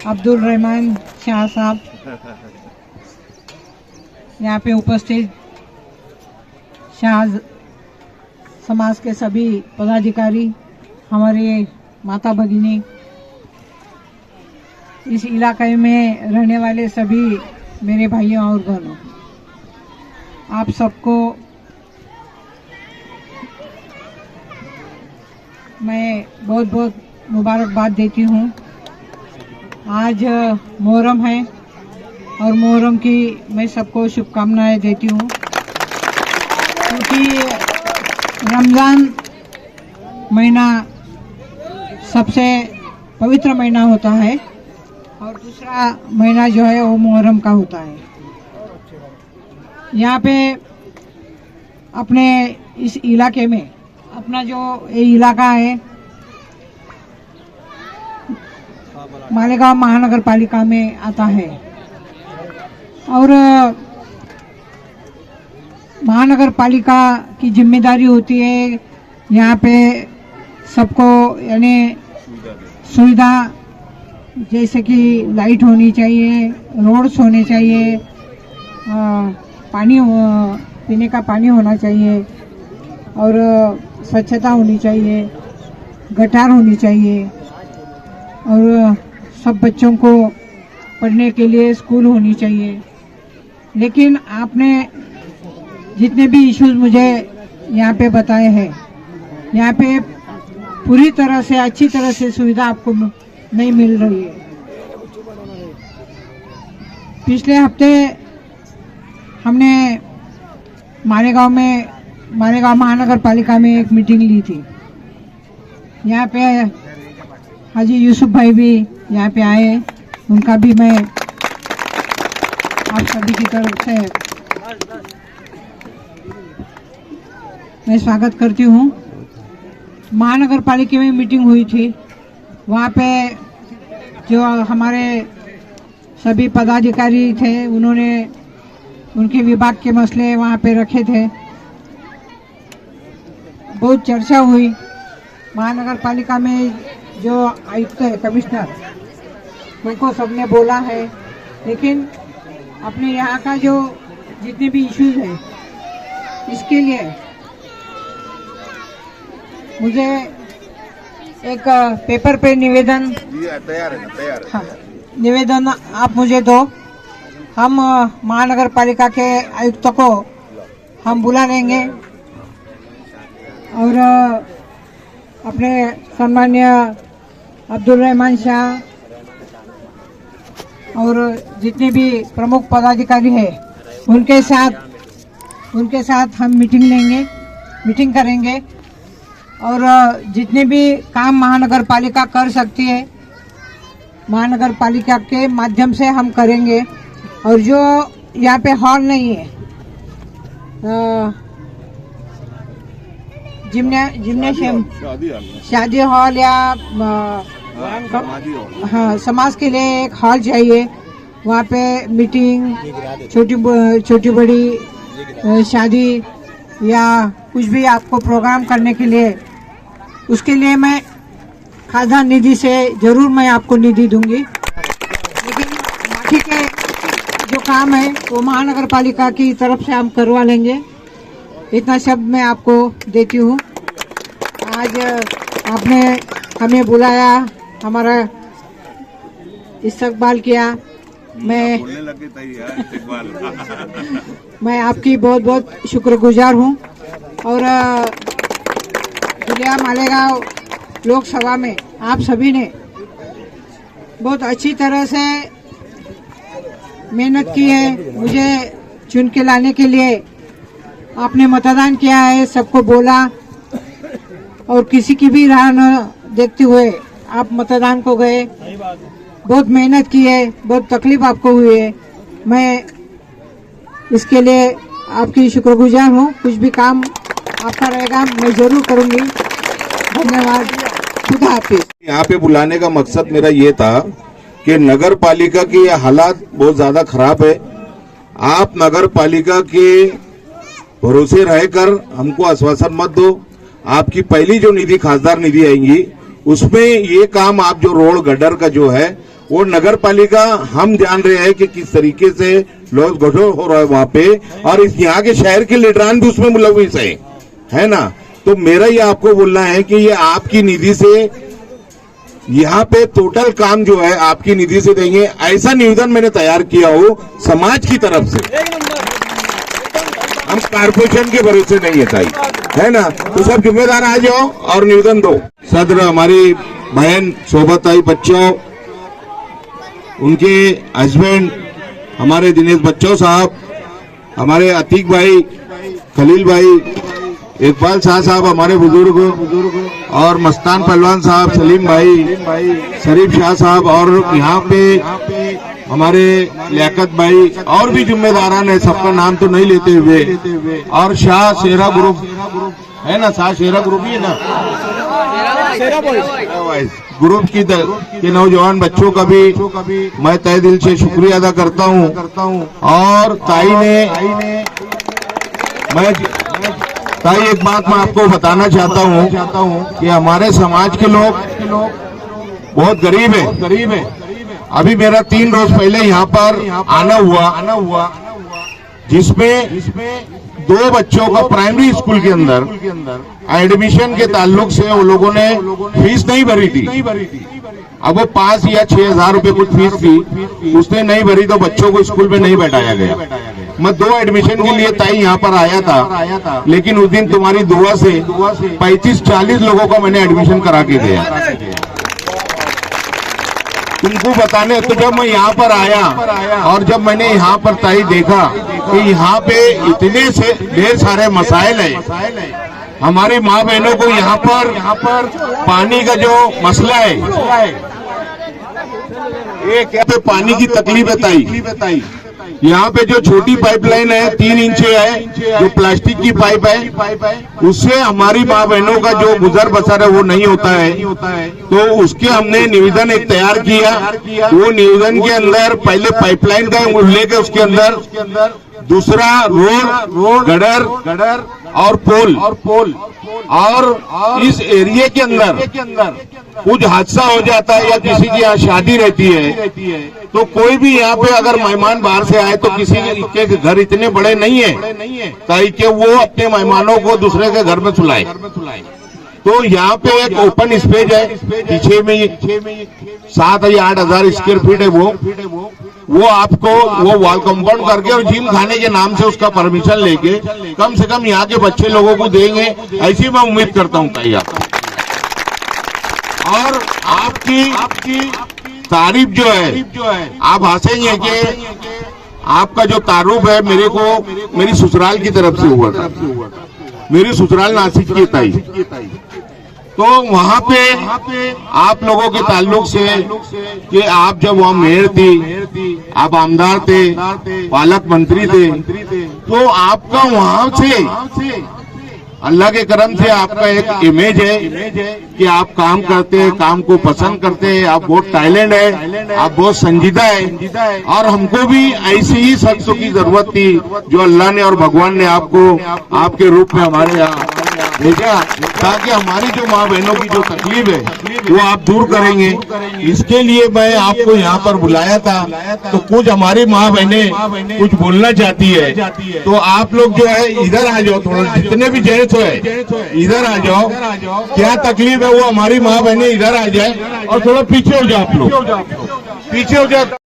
अब्दुल रहमान शाह साहब, यहाँ पे उपस्थित शाह समाज के सभी पदाधिकारी, हमारे माता भगिनी, इस इलाके में रहने वाले सभी मेरे भाइयों और बहनों, आप सबको मैं बहुत बहुत मुबारकबाद देती हूँ। आज मुहर्रम है और मुहर्रम की मैं सबको शुभकामनाएं देती हूँ, क्योंकि रमज़ान महीना सबसे पवित्र महीना होता है और दूसरा महीना जो है वो मुहर्रम का होता है। यहाँ पे अपने इस इलाके में, अपना जो ये इलाका है मालेगांव महानगर पालिका में आता है और महानगर पालिका की जिम्मेदारी होती है यहाँ पे सबको यानी सुविधा, जैसे कि लाइट होनी चाहिए, रोड्स होने चाहिए, पानी पीने का पानी होना चाहिए और स्वच्छता होनी चाहिए, गटार होनी चाहिए और सब बच्चों को पढ़ने के लिए स्कूल होनी चाहिए। लेकिन आपने जितने भी इश्यूज मुझे यहाँ पे बताए हैं, यहाँ पे पूरी तरह से अच्छी तरह से सुविधा आपको नहीं मिल रही है। पिछले हफ्ते हमने मालेगांव महानगर पालिका में एक मीटिंग ली थी। यहाँ पे हाजी यूसुफ भाई भी यहाँ पे आए, उनका भी मैं आप सभी की तरफ से मैं स्वागत करती हूँ। महानगर पालिका में मीटिंग हुई थी, वहाँ पे जो हमारे सभी पदाधिकारी थे उन्होंने उनके विभाग के मसले वहाँ पे रखे थे। बहुत चर्चा हुई। महानगर पालिका में जो आयुक्त है, कमिश्नर, उनको सबने बोला है, लेकिन अपने यहाँ का जो जितने भी इश्यूज है इसके लिए मुझे एक पेपर पे निवेदन तैयार है। हाँ, निवेदन आप मुझे दो। हम महानगर पालिका के आयुक्त को हम बुला लेंगे और अपने सम्मान्य अब्दुल रहमान शाह और जितने भी प्रमुख पदाधिकारी हैं उनके साथ हम मीटिंग करेंगे और जितने भी काम महानगर पालिका कर सकती है महानगर पालिका के माध्यम से हम करेंगे। और जो यहाँ पे हॉल नहीं है, जिम्नेशियम, शादी हॉल या हाँ समाज के लिए एक हॉल चाहिए, वहाँ पे मीटिंग, छोटी बड़ी शादी या कुछ भी आपको प्रोग्राम करने के लिए, उसके लिए मैं खाद्यान्न निधि से जरूर मैं आपको निधि दूंगी। लेकिन बाकी के जो काम है वो महानगर पालिका की तरफ से हम करवा लेंगे। इतना शब्द मैं आपको देती हूँ। आज आपने हमें बुलाया, हमारा इस्तकबाल किया, मैं आपकी बहुत बहुत शुक्रगुजार हूँ। और जिला मालेगांव लोकसभा में आप सभी ने बहुत अच्छी तरह से मेहनत की है। मुझे चुन के लाने के लिए आपने मतदान किया है, सबको बोला और किसी की भी राह न देखते हुए आप मतदान को गए। बहुत मेहनत की है, बहुत तकलीफ आपको हुई है। मैं इसके लिए आपकी शुक्रगुजार हूँ। कुछ भी काम आपका रहेगा मैं जरूर करूँगी। धन्यवाद। खुदा हाफिज। यहाँ पे बुलाने का मकसद मेरा ये था कि नगर पालिका की हालात बहुत ज्यादा खराब है। आप नगर पालिका के भरोसे रहकर हमको आश्वासन मत दो। आपकी पहली जो निधि खासदार निधि आएंगी उसमें ये काम आप जो रोड गटर का जो है वो नगर पालिका हम जान रहे हैं कि किस तरीके से लोग गठोर हो रहा है वहां पे, और इस यहाँ के शहर के लीडरान भी उसमें मुलविस है ना। तो मेरा ये आपको बोलना है कि ये आपकी निधि से यहाँ पे टोटल काम जो है आपकी निधि से देंगे, ऐसा निवेदन मैंने तैयार किया हो समाज की तरफ से। हम कारपोरेशन के भरोसे नहीं है ताई, है ना। तो सब जिम्मेदार आ जाओ और निवेदन दो। सदर हमारी बहन शोभाताई बच्चों, उनके हस्बैंड हमारे दिनेश बच्चों साहब, हमारे अतीक भाई, खलील भाई, इकबाल शाह साहब हमारे बुजुर्ग, और मस्तान पहलवान साहब, सलीम भाई, शरीफ शाह साहब, और यहाँ पे हमारे लियाकत भाई और भी जिम्मेदारान है, सबका नाम तो नहीं लेते हुए, और शाह शेरा ग्रुप है ना, शाह शेरा ग्रुप ही है ना, ग्रुप के नौजवान बच्चों का भी मैं तहे दिल से शुक्रिया अदा करता हूँ। और ताई एक बात मैं आपको बताना चाहता हूँ कि हमारे समाज के लोग बहुत गरीब है। अभी मेरा 3 रोज पहले यहाँ पर आना हुआ जिसमें 2 बच्चों का प्राइमरी स्कूल के अंदर एडमिशन के ताल्लुक से वो लोगों ने फीस नहीं भरी थी। अब वो 5 या 6 हजार रुपए कुछ फीस थी, उसने नहीं भरी तो बच्चों को स्कूल में नहीं बैठाया गया। मैं 2 एडमिशन के लिए ताई यहाँ पर आया था, लेकिन उस दिन तुम्हारी दुआ से 35-40 लोगों का मैंने एडमिशन करा के दिया तुमको बताने। तो जब मैं यहाँ पर आया और जब मैंने यहाँ पर ताई देखा कि यहाँ पे इतने से ढेर सारे मसाइल है, हमारी माँ बहनों को यहाँ पर पानी का जो मसला है, ये क्या पे पानी की तकलीफ है ताई। यहाँ पे जो छोटी पाइपलाइन है 3 इंच है, जो प्लास्टिक की पाइप है, उससे हमारी माँ बहनों का जो गुजर बसर है वो नहीं होता है। तो उसके हमने निवेदन एक तैयार किया। वो निवेदन के अंदर पहले पाइपलाइन का उल्लेख है, उसके अंदर दूसरा रोड गडर और पोल, और इस एरिया के अंदर कुछ हादसा हो जाता है या किसी की यहाँ शादी रहती है, तो कोई भी यहाँ पे अगर मेहमान बाहर से आए तो किसी के घर इतने बड़े नहीं है ताकि वो अपने मेहमानों को दूसरे के घर में सुलाए। तो यहाँ पे एक ओपन स्पेस है, पीछे में 7 या 8 हजार स्क्वायर फीट है। वो आपको वो वॉल कंपाउंड करके और जिम खाने के नाम से उसका परमिशन लेके कम से कम यहाँ के बच्चे लोगों को देंगे, ऐसी मैं उम्मीद करता हूँ ताई आप। और आपकी तारीफ जो है आप हंसेंगे कि आपका जो तारुफ है मेरी ससुराल की तरफ से हुआ था। मेरी ससुराल नासिक की ताई, तो वहाँ पे आप लोगों के ताल्लुक से कि आप जब वहाँ मेयर थी, आप आमदार थे, पालक मंत्री थे, तो आपका वहाँ से अल्लाह के करम से आपका एक इमेज है कि आप काम करते हैं, काम को पसंद करते हैं, आप बहुत टैलेंट है, आप बहुत संजीदा है। और हमको भी ऐसे ही शख्सों की जरूरत थी जो अल्लाह ने और भगवान ने आपको आपके रूप में हमारे यहाँ भेजा, ताकि हमारी जो माँ बहनों की जो तकलीफ है वो आप दूर करेंगे। इसके लिए मैं आपको यहाँ पर बुलाया था। तो कुछ हमारी माँ बहनें कुछ बोलना चाहती है, तो आप लोग जो है इधर आ जाओ, थोड़ा जितने भी जेंट्स है इधर आ जाओ। क्या तकलीफ है वो हमारी माँ बहनें इधर आ जाए और थोड़ा पीछे हो जाओ, आप लोग पीछे हो जाओ।